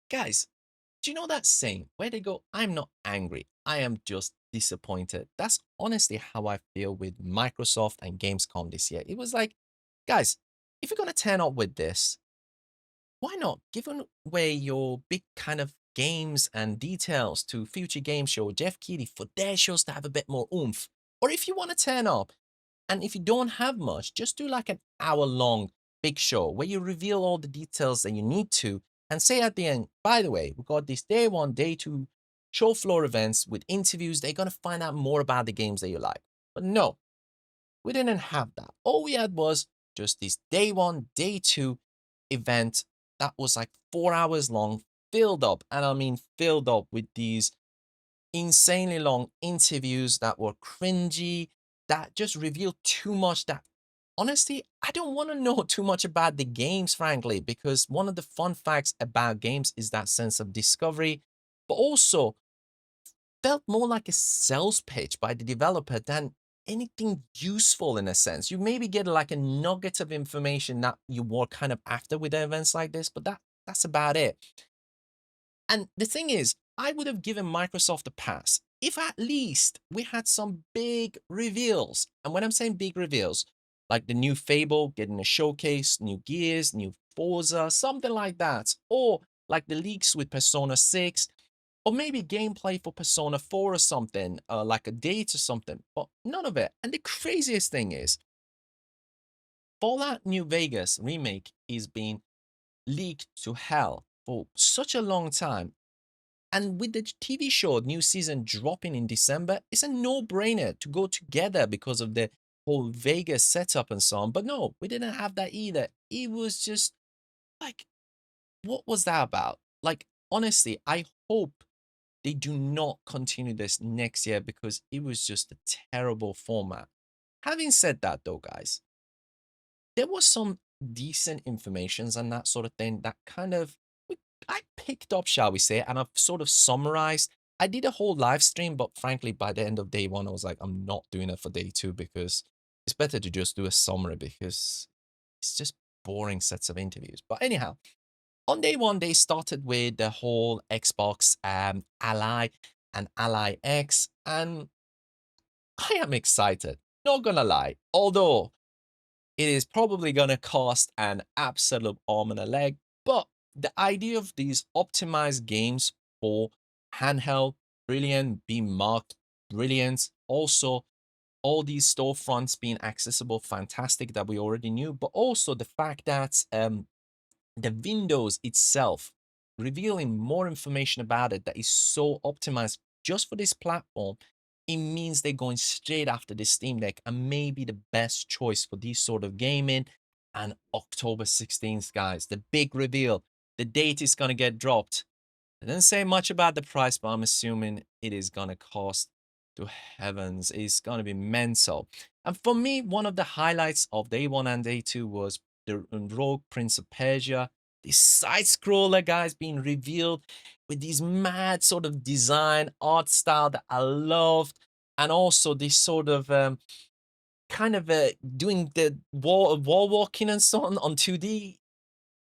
Guys, do you know that saying where they go, I'm not angry, I am just disappointed? That's honestly how I feel with Microsoft and Gamescom this year. It was like, guys, if you're going to turn up with this, why not give away your big kind of games and details to Future Game Show, Jeff Keighley, for their shows to have a bit more oomph? Or if you want to turn up, and if you don't have much, just do like an hour-long big show where you reveal all the details that you need to and say at the end, by the way, we've got this day one, day two show floor events with interviews. They're going to find out more about the games that you like. But no, we didn't have that. All we had was just this day one, day two event that was like 4 hours long, filled up. And I mean, filled up with these insanely long interviews that were cringy, that just revealed too much that honestly, I don't want to know too much about the games, frankly, because one of the fun facts about games is that sense of discovery, but also felt more like a sales pitch by the developer than anything useful in a sense. You maybe get like a nugget of information that you were kind of after with events like this, but that's about it. And the thing is, I would have given Microsoft a pass if at least we had some big reveals. And when I'm saying big reveals, like the new Fable getting a showcase, new Gears, new Forza, something like that. Or like the leaks with Persona 6, or maybe gameplay for Persona 4 or something, like a date or something. But none of it. And the craziest thing is, Fallout New Vegas remake is being leaked to hell for such a long time, and with the TV show new season dropping in December, it's a no-brainer to go together because of the whole Vegas setup and so on. But no, we didn't have that either. It was just like, what was that about? Like, honestly, I hope they do not continue this next year because it was just a terrible format. Having said that, though, guys, there was some decent informations and that sort of thing that kind of I picked up, shall we say, and I've sort of summarized. I did a whole live stream, but frankly, by the end of day one, I was like, I'm not doing it for day two because it's better to just do a summary because it's just boring sets of interviews. But anyhow, on day one, they started with the whole Xbox Ally and Ally X, and I am excited. Not gonna lie, although it is probably going to cost an absolute arm and a leg, but the idea of these optimized games for handheld, brilliant, being marked, brilliant. Also, all these storefronts being accessible, fantastic that we already knew, but also the fact that the Windows itself revealing more information about it that is so optimized just for this platform, it means they're going straight after the Steam Deck and maybe the best choice for this sort of gaming. And October 16th, guys, the big reveal, the date is going to get dropped. I didn't say much about the price, but I'm assuming it is going to cost to heavens. It's going to be mental. And for me, one of the highlights of day one and day two was the Rogue Prince of Persia. This side scroller, guys, being revealed with these mad sort of design, art style that I loved. And also this sort of kind of doing the wall walking and so on 2D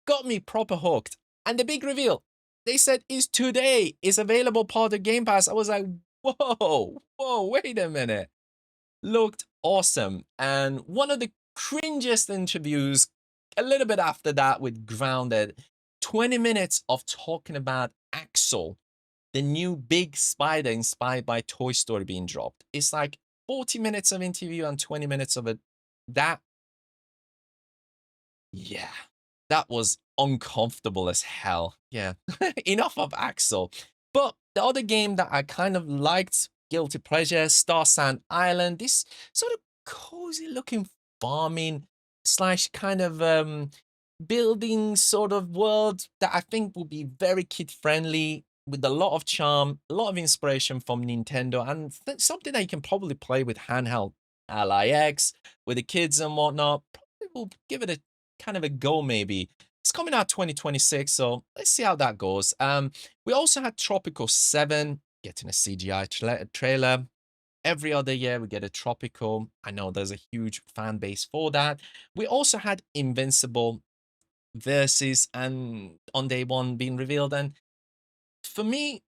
got me proper hooked. And the big reveal, they said is today, is available part of Game Pass. I was like, whoa, wait a minute. Looked awesome. And one of the cringiest interviews a little bit after that with Grounded, 20 minutes of talking about Axel, the new big spider inspired by Toy Story being dropped. It's like 40 minutes of interview and 20 minutes of it. That Yeah, that was uncomfortable as hell. Yeah, enough of Axel. But the other game that I kind of liked, Guilty Pleasure, Starsand Island, this sort of cozy looking farming slash kind of building sort of world that I think will be very kid friendly with a lot of charm, a lot of inspiration from Nintendo, and something that you can probably play with handheld LIX with the kids and whatnot. Probably will give it a kind of a go maybe. It's coming out 2026, so let's see how that goes. We also had Tropico 7 getting a CGI trailer. Every other year we get a Tropico. I know there's a huge fan base for that. We also had Invincible versus and on day one being revealed, and For me,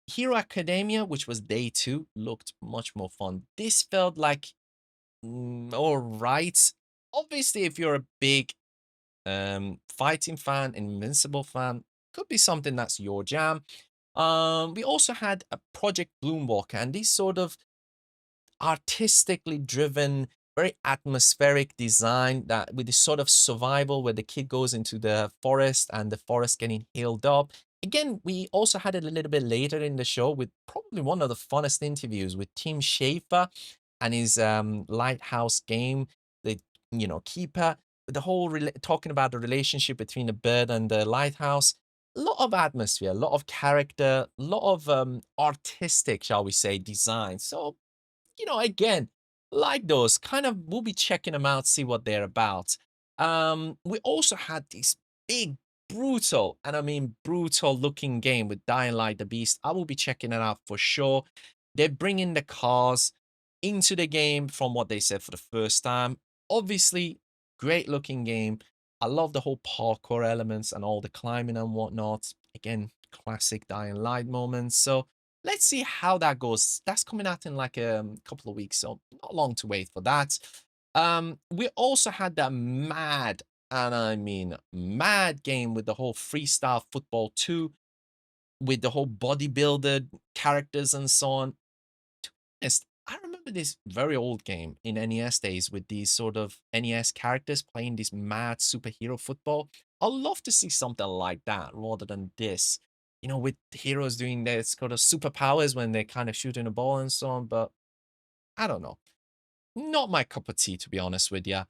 Hero Academia, which was day two, looked much more fun. This felt like all right. Obviously, if you're a big fighting fan, Invincible fan, could be something that's your jam. We also had a Project Bloomwalker, and these sort of artistically driven, very atmospheric design that with this sort of survival where the kid goes into the forest and the forest getting healed up. Again, we also had it a little bit later in the show with probably one of the funnest interviews with Tim Schafer and his lighthouse game, the keeper, the whole talking about the relationship between the bird and the lighthouse. A lot of atmosphere, a lot of character, a lot of artistic, shall we say, design. So again, like those, kind of we'll be checking them out, see what they're about. We also had this big, brutal, and I mean brutal looking game with Dying Light the Beast. I will be checking it out for sure. They're bringing the cars into the game from what they said for the first time. Obviously, great looking game. I love the whole parkour elements and all the climbing and whatnot. Again, classic Dying Light moments. So let's see how that goes. That's coming out in like a couple of weeks, so not long to wait for that. We also had that mad, and I mean mad game with the whole freestyle football 2, with the whole bodybuilder characters and so on. To be honest, I remember this very old game in NES days with these sort of NES characters playing this mad superhero football. I'd love to see something like that rather than this. With heroes doing their sort of superpowers when they're kind of shooting a ball and so on, but I don't know. Not my cup of tea, to be honest with you.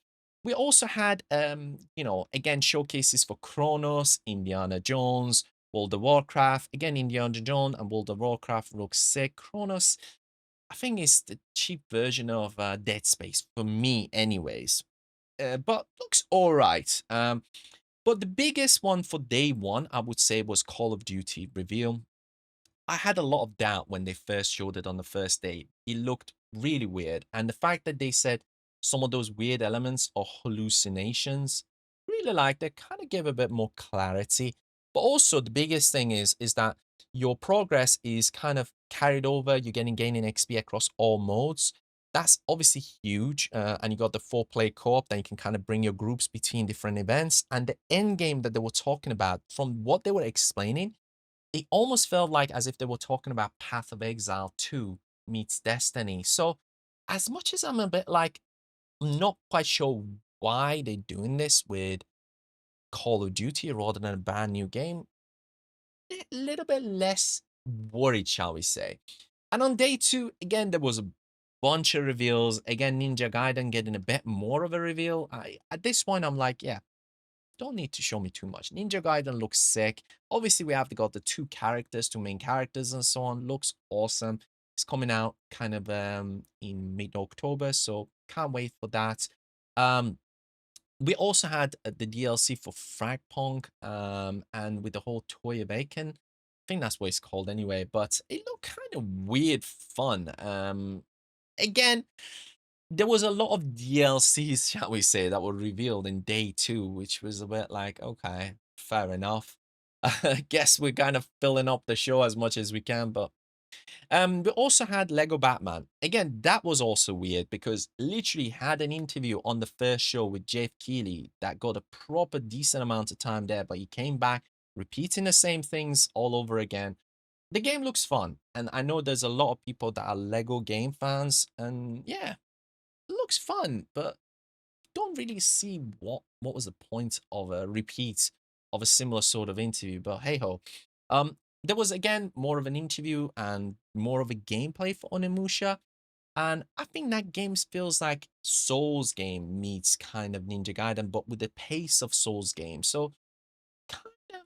We also had, again, showcases for Kronos, Indiana Jones, World of Warcraft. Again, Indiana Jones and World of Warcraft looks sick. Kronos, I think it's the cheap version of Dead Space for me, anyways. But looks all right. But the biggest one for day one, I would say, was Call of Duty reveal. I had a lot of doubt when they first showed it on the first day. It looked really weird. And the fact that they said some of those weird elements are hallucinations, really liked it, kind of gave a bit more clarity. But also the biggest thing is that your progress is kind of carried over. You're getting gaining XP across all modes. That's obviously huge. And you got the 4-player co-op that you can kind of bring your groups between different events. And the end game that they were talking about, from what they were explaining, it almost felt like as if they were talking about Path of Exile 2 meets Destiny. So, as much as I'm a bit like, I'm not quite sure why they're doing this with Call of Duty rather than a brand new game, a little bit less worried, shall we say. And on day two, again, there was a bunch of reveals. Again, Ninja Gaiden getting a bit more of a reveal. At this point, I'm like, yeah, don't need to show me too much. Ninja Gaiden looks sick. Obviously, we have got the two main characters and so on. Looks awesome. It's coming out kind of in mid-October, so can't wait for that. Um, we also had the DLC for Fragpunk, and with the whole Toy Bacon. I think that's what it's called anyway, but it looked kind of weird fun. Again, there was a lot of DLCs, shall we say, that were revealed in day two, which was a bit like, okay, fair enough. I guess we're kind of filling up the show as much as we can, but we also had Lego Batman. Again, that was also weird because literally had an interview on the first show with Jeff Keighley that got a proper decent amount of time there, but he came back repeating the same things all over again. The game looks fun, and I know there's a lot of people that are Lego game fans, and yeah, looks fun, but don't really see what was the point of a repeat of a similar sort of interview. But hey ho, there was again more of an interview and more of a gameplay for Onimusha, and I think that game feels like Souls game meets kind of Ninja Gaiden, but with the pace of Souls game. So kind of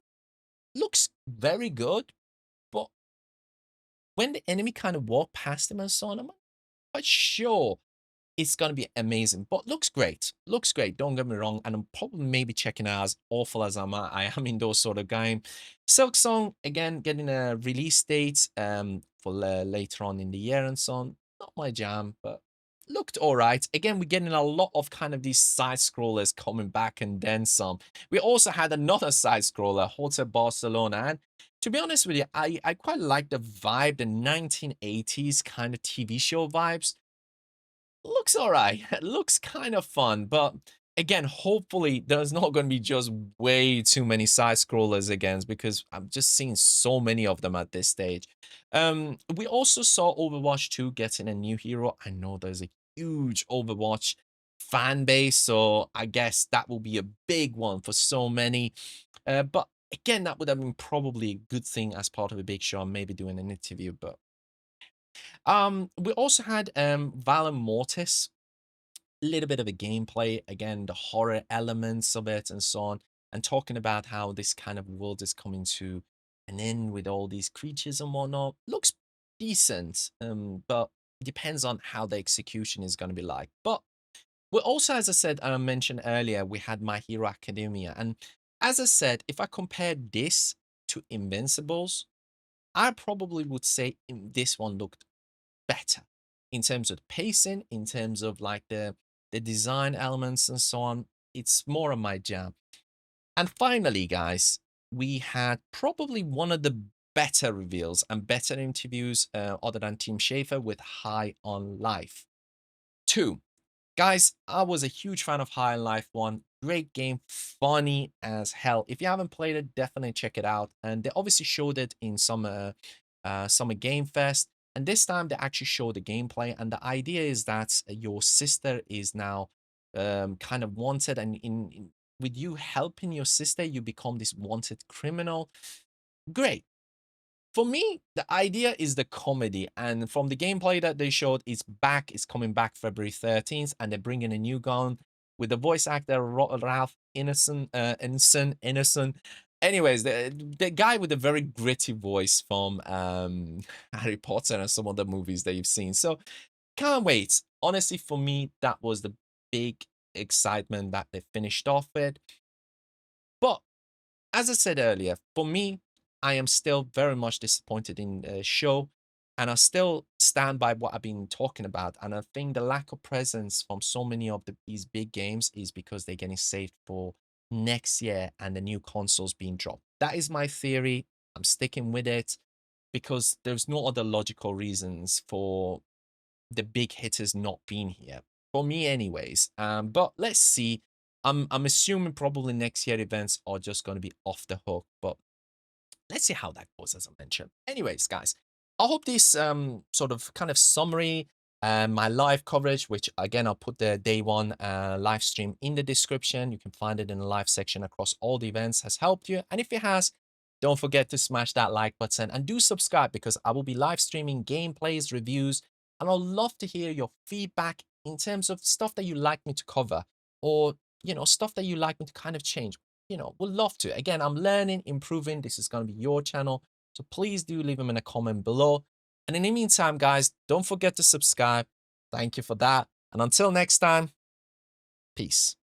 looks very good, but when the enemy kind of walk past him and so on, I'm not quite sure it's gonna be amazing, but looks great. Looks great. Don't get me wrong, and I'm probably maybe checking out as awful as I am in those sort of game. Silksong again getting a release date for later on in the year and so on. Not my jam, but looked all right. Again, we're getting a lot of kind of these side scrollers coming back and then some. We also had another side scroller, Hotel Barcelona, and To be honest with you, I quite like the vibe, the 1980s kind of TV show vibes. Looks alright. Looks kind of fun, but again, hopefully there's not going to be just way too many side scrollers again because I'm just seeing so many of them at this stage. We also saw Overwatch 2 getting a new hero. I know there's a huge Overwatch fan base, so I guess that will be a big one for so many. But again, that would have been probably a good thing as part of a big show and maybe doing an interview. But we also had Valor Mortis, a little bit of a gameplay, again, the horror elements of it and so on, and talking about how this kind of world is coming to an end with all these creatures and whatnot. Looks decent, but depends on how the execution is going to be like. But we also, as I said, mentioned earlier, we had My Hero Academia. And as I said, if I compare this to Invincibles, I probably would say this one looked better in terms of the pacing, in terms of like the design elements and so on. It's more of my jam. And finally, guys, we had probably one of the better reveals and better interviews other than Tim Schafer with High on Life 2. Guys, I was a huge fan of High on Life 1. Great game, funny as hell. If you haven't played it, definitely check it out. And they obviously showed it in Summer Game Fest. And this time they actually showed the gameplay. And the idea is that your sister is now kind of wanted. And with you helping your sister, you become this wanted criminal. Great. For me, the idea is the comedy, and from the gameplay that they showed, it's coming back February 13th, and they're bringing a new gun with the voice actor Ralph Innocent. Anyways, the guy with a very gritty voice from Harry Potter and some other movies that you've seen. So can't wait. Honestly, for me, that was the big excitement that they finished off with. But as I said earlier, for me, I am still very much disappointed in the show, and I still stand by what I've been talking about. And I think the lack of presence from so many of these big games is because they're getting saved for next year and the new consoles being dropped. That is my theory. I'm sticking with it because there's no other logical reasons for the big hitters not being here for me, anyways. But let's see. I'm assuming probably next year events are just going to be off the hook, but let's see how that goes, as I mentioned. Anyways, guys, I hope this sort of kind of summary, my live coverage, which again, I'll put the day one live stream in the description. You can find it in the live section across all the events, has helped you. And if it has, don't forget to smash that like button and do subscribe because I will be live streaming gameplays, reviews, and I'd love to hear your feedback in terms of stuff that you like me to cover or, stuff that you like me to kind of change. Would love to. Again, I'm learning, improving. This is going to be your channel. So please do leave them in a comment below. And in the meantime, guys, don't forget to subscribe. Thank you for that. And until next time, peace.